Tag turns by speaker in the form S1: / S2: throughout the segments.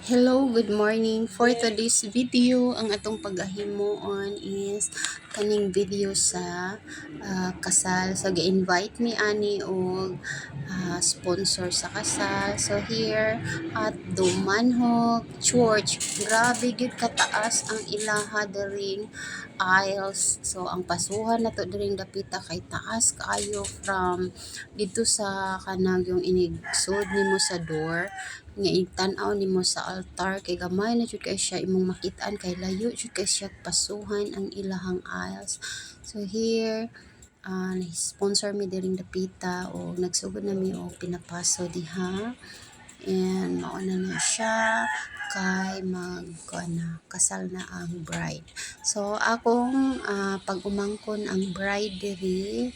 S1: Hello, good morning. For today's video, ang atong paghahimuon is kaning video sa kasal. So, gi-invite ni Ani og sponsor sa kasal. So, here at Dumanhog Church, grabe gid kataas ang ilaha daring aisles. So, ang pasuhan nato daring dapita kay taas kaayo from dito sa kanang yung inigsod nimo sa door nga itanaw nimo sa altar kay gamay na jud kay siya imong makitaan kay layo jud kay siya pasuhan ang ilahang aisles. So here sponsor mi diring dapita o nagsugod na mi og pinapaso diha, and mauna na siya kay kasal na ang bride. So akong pag umangkon ang bride diri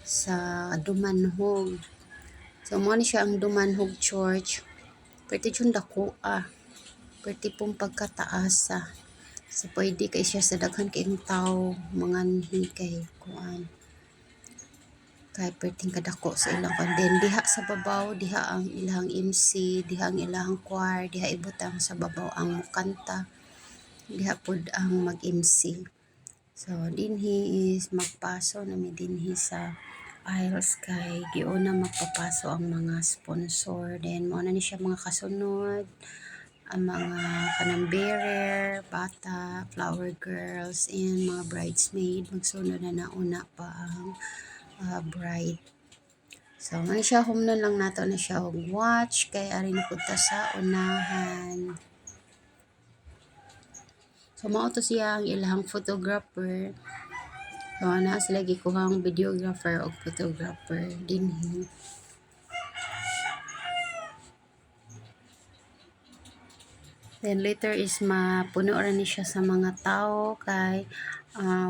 S1: sa Dumanhog. So mo ni siya ang Dumanhog Church. Pwede yung dako pwede pong pagkataasa. So pwede kay siya sa daghan kay tao manganhi kay kuan. Kay pwedeng kadako sa ilang kuan. Then diha sa babaw, diha ang ilang MC, diha ang ilang choir, diha ibutang sa babaw ang mukanta. Diha pod ang mag-MC. So dinhi is magpaso na mi dinhi sa aisles kay giuna magpapaso ang mga sponsor. Then mo na ni siya mga kasunod, ang mga kanang bearer, bata, flower girls, and mga bridesmaid. Magsunod na nauna pa ang bride. So man siya humnon lang nato na siya og watch kay ari na punta sa unahan. So mao to siya ang ilahang photographer. So ana sila gikuhang videographer o photographer dinhi. Then later is mapuno ra ni siya sa mga tao kay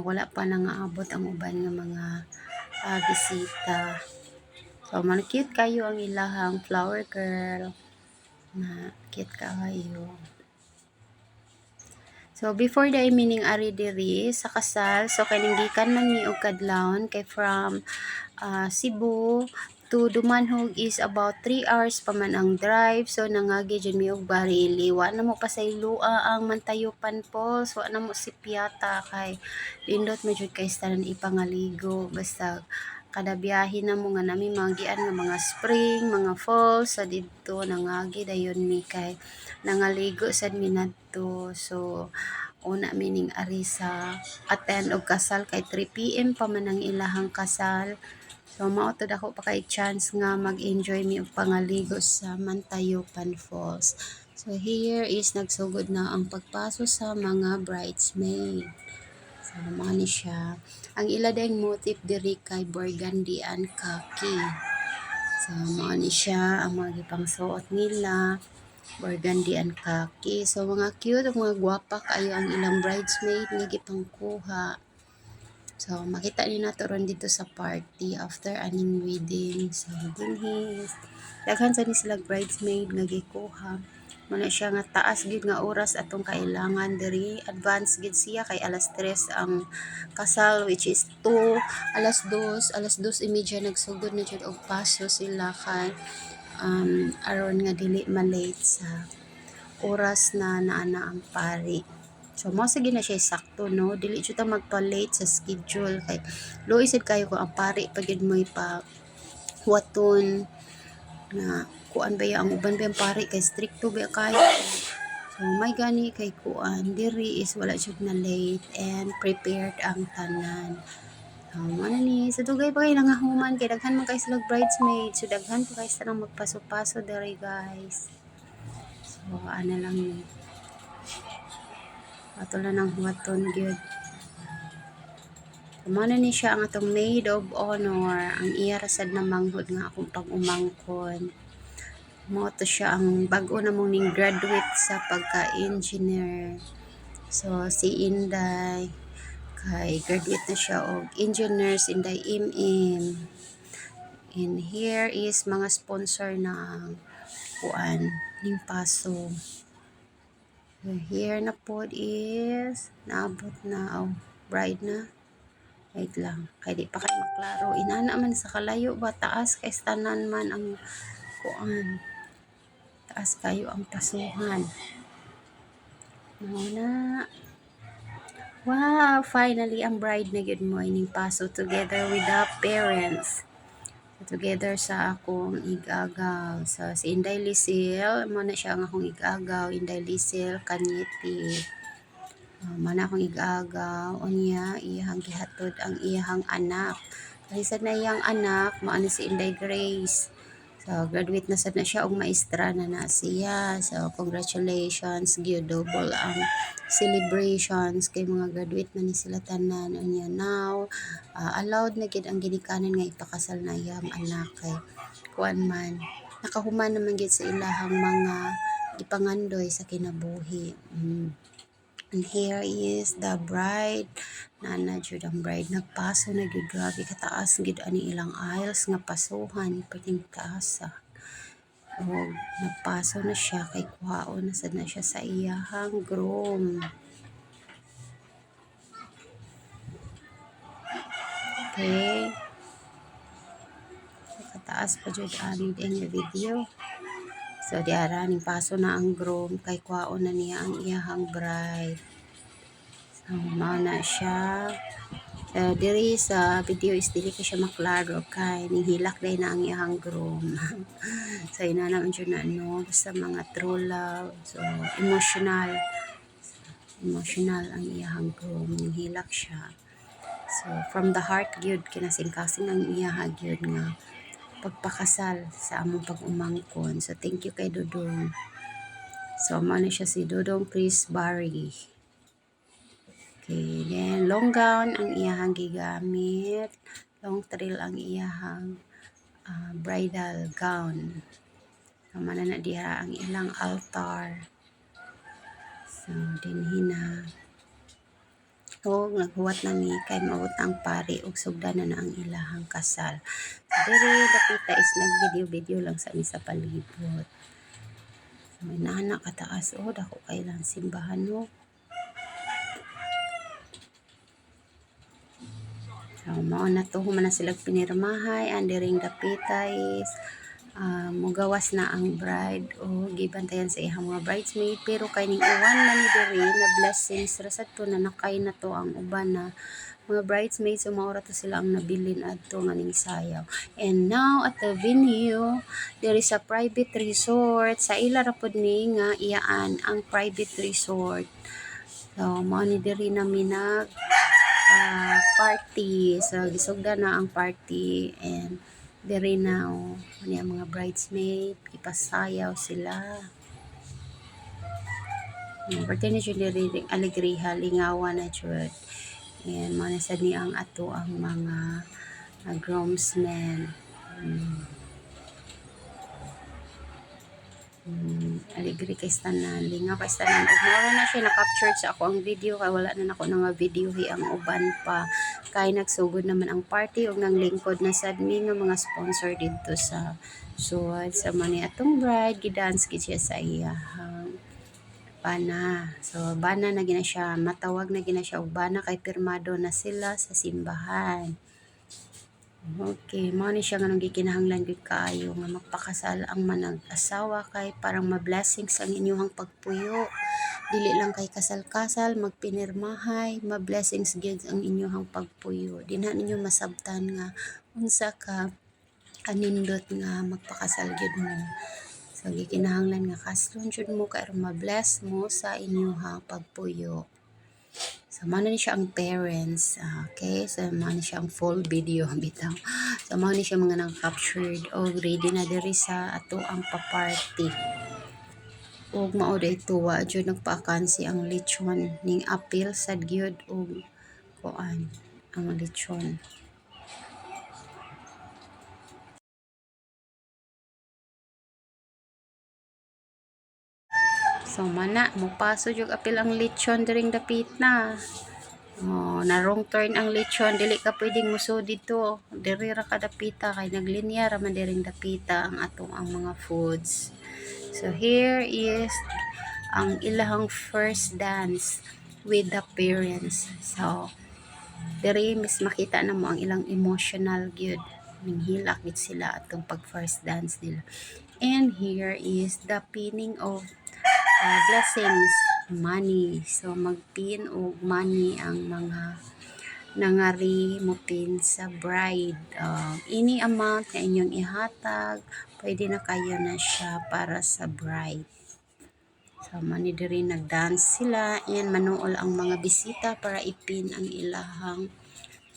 S1: wala pa nangaabot ang uban nga mga bisita. So man cute kayo ang ilahang flower girl. Na cute kayo. So before the meaning ari diri sa kasal, so kaning gikan man mi og kadlawon kay from Cebu to Dumanhog is about 3 hours pa man ang drive. So nangagi jud mi og barili. Wa na mo pasaylua ang Mantayupan Falls, wa na mo si Piata kay lindot mo jud kay tanan ipangaligo. Basta kada biyahe na mo nga nami magian nga mga spring, mga falls sa didto nangagi dayon mi kay nangaligo sad mi nadto. So una mining ari sa attend og kasal kay 3 PM pa man ang ilahang kasal. So mao to dako pa kay chance nga mag-enjoy mi og pangaligo sa Mantayupan Falls. So here is nagsugod na ang pagpaso sa mga bridesmaid. So mga ni siya. Ang ila dayong motif diri kay burgundy and khaki. So mga ni siya ang mga gipangsuot nila, burgundy and khaki. So mga cute, mga gwapa kayo ang ilang bridesmaid nga gipangkuha. So makita ni nato ron dito sa party after aning wedding. So dinhi daghan sa ni sila bridesmaid nga gikuha. Muna siya nga taas gid nga oras atong kailangan diri, advance gid siya kay alas 3 ang kasal, which is 2, alas 2:30 nagsugod na jud og paso sila kay aron nga dili ma-late sa oras na naana ang pari. So mo sige na siya sakto, no, dili jud ta magpa-late sa schedule kay luisid kayo kung ang pari pagid mo ipa waton na kuan ba ang uban ba ang pari kay stricto ba kayo. So may gani kay kuan diri is wala jud na late and prepared ang tanan. So ano ni sa dugay pa kay nangahuman kay daghan man kay sila bridesmaid, so daghan pa kay sa magpaso-paso diri guys. So ano lang ni patulan ng huwaton gyud. Kumana ni siya ang atong maid of honor, ang iya rasad na manghod nga akong pag-umangkon. Mo to siya ang bag-o na mong ning graduate sa pagka-engineer. So si Inday kay graduate na siya og engineers Inday MM. And here is mga sponsor na kuan ning paso. So here na pod is naabot na bride na. Wait lang, kay di pa kay maklaro. Inana man sa kalayo ba taas kay tanan man ang kuan. taas kayo ang pasuhan. Muna. Wow, finally ang bride na good morning paso together with the parents. Together sa akong igagaw. So si Inday Lisil, mo na siya ang akong igagaw. Inday Lisil Kanyeti. Mana akong igagaw. Unya, iyahang gihatod ang iyahang anak. Kasi na iyang anak, maano si Inday Grace. So, graduate na sad na siya og maestra na siya. So, congratulations, gyud double ang celebrations kay mga graduate na ni sila tanan. Unya now, allowed na gid ang ginikanan nga ipakasal na iyang anak kay kuan man. Nakahuman naman gid sa ilahang mga ipangandoy sa kinabuhi. And here is the bride. Nana jud ang bride nagpaso na gyud, grabe kataas gid ani ilang aisles nga pasuhan perting taas. O nagpaso na siya kay kuhaon na sad na siya sa iyahang groom. Okay. Kataas pa jud ani ding video. So diara ning paso na ang groom kay kuhaon na niya ang iyahang bride. So mao na siya. Diri sa video is dili ko siya maklaro kay nihilak day na ang iyahang groom. So ina naman siya na no sa mga true love. So emotional ang iyahang groom, nihilak siya. So from the heart gyud kinasing-kasing ang iyahang gyud nga pagpakasal sa among pag-umangkon. So thank you kay Dudong. So mao na siya si Dudong Chris Barry. Okay, then long gown ang iyahang gigamit, long trail ang iyahang bridal gown. So mana na diha ang ilang altar. So dinhina. O naghuwat na mi kay maut ang pari ug sugdanan na ang ilahang kasal. So diri dapita is nag-video lang sa mi sa palibot. So may nana kataas dako kay lang simbahan no. So mao na to human na sila pinirmahay and diring dapita is mugawas na ang bride o gibantayan sa ihang mga bridesmaid pero kay ning uwan na ni diri na blessings rasad to na nakay na to ang uban na mga bridesmaids so maura to sila ang nabilin adto nga ning sayaw. And now at the venue there is a private resort sa ila ra pud ni nga iyaan ang private resort. So mao ni diri na minag party. So gisugdan na ang party and diri now niya mga bridesmaid ipasayaw sila. Birthday na jud diri alegriha lingawan na jud. And manasad ni ang ato ang mga groomsmen. Alegri kay tanan, lingaw kay tanan. Ug mao na siya na-captured sa ako ang video kay wala na nako nga video ang uban pa kay nagsugod naman ang party ug nang lingkod na sad mi nga mga sponsor didto sa suwad sa mani atong bride gidance gid siya sa iyahang bana. So bana na gina siya, matawag na gina siya og bana kay pirmado na sila sa simbahan. Okay, mao ni siya nga nang gikinahanglan gid kaayo nga magpakasal ang manag-asawa kay parang ma-blessings ang inyong pagpuyo. Dili lang kay kasal-kasal, magpinirmahay, ma-blessings gid ang inyong pagpuyo. Dinha ninyo masabtan nga unsa ka kanindot nga magpakasal gid mo. So gikinahanglan nga kaslon jud mo kay ma-bless mo sa inyong pagpuyo. So, mao ni siya ang parents. Okay? So, mao ni siya ang full video bitaw. So, mao ni siya mga nang-captured o ready na diri sa ato ang pa-party. Og mao day tuwa jud nagpa-akansi ang lechon ning apil sad gyud og kuan ang lechon. So mana mopaso jud apil ang lechon diring dapit na. Na wrong turn ang lechon, dili ka pwedeng musud dito. Diri ra ka dapita kay naglinya ra man diring dapita ang atong ang mga foods. So here is ang ilahang first dance with the parents. So diri mis makita na mo ang ilang emotional gyud. Ning hilak gid sila atong pag first dance nila. And here is the pinning of blessings, money. So magpin og money ang mga nangari mo pin sa bride. Any amount na inyong ihatag, pwede na kayo na siya para sa bride. So mani diri nagdance sila and manuol ang mga bisita para ipin ang ilahang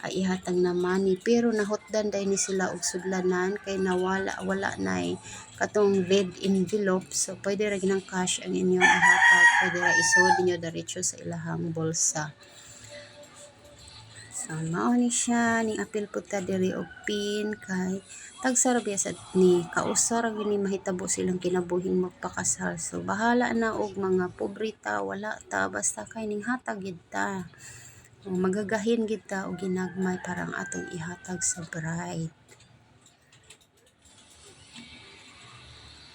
S1: ihatag na money, pero nahutdan dahil ni sila og sudlanan kay wala nay katong red envelope, so pwede ra ginang cash ang inyong ihatag, pwede ra isod niyo diretso sa ilahang bulsa. So mao ni siya, ning apil pud ta diri og pin kay tagsa ra biya ni kausar gini mahitabo silang kinabuhing magpakasal. So bahala na og mga pobrita, wala ta, basta kay ning hatag gid ta. Magagahin gid ta og ginagmay parang atong ihatag sa bride.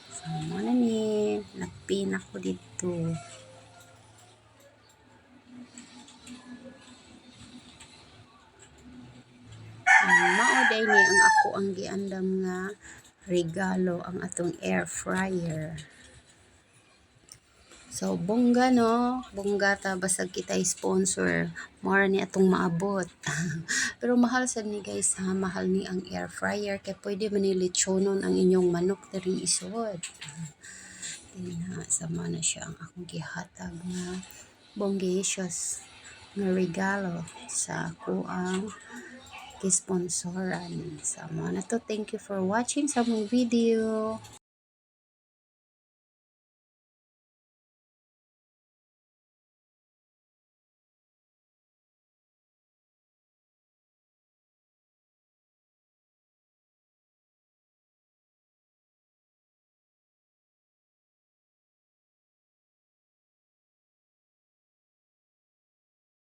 S1: So mo na ni napin ako dito. Mao day ni ang ako ang giandam nga regalo, ang atong air fryer. So, bongga no? Bongga ta basag kita sponsor. More ni atong maabot. Pero mahal sad ni guys ha. Mahal ni ang air fryer. Kaya pwede man ni lechonon ang inyong manok diri isod. Sama na siya ang akong gihatag nga bongacious nga regalo sa kuang kisponsoran. Sama na to. Thank you for watching sa mong video.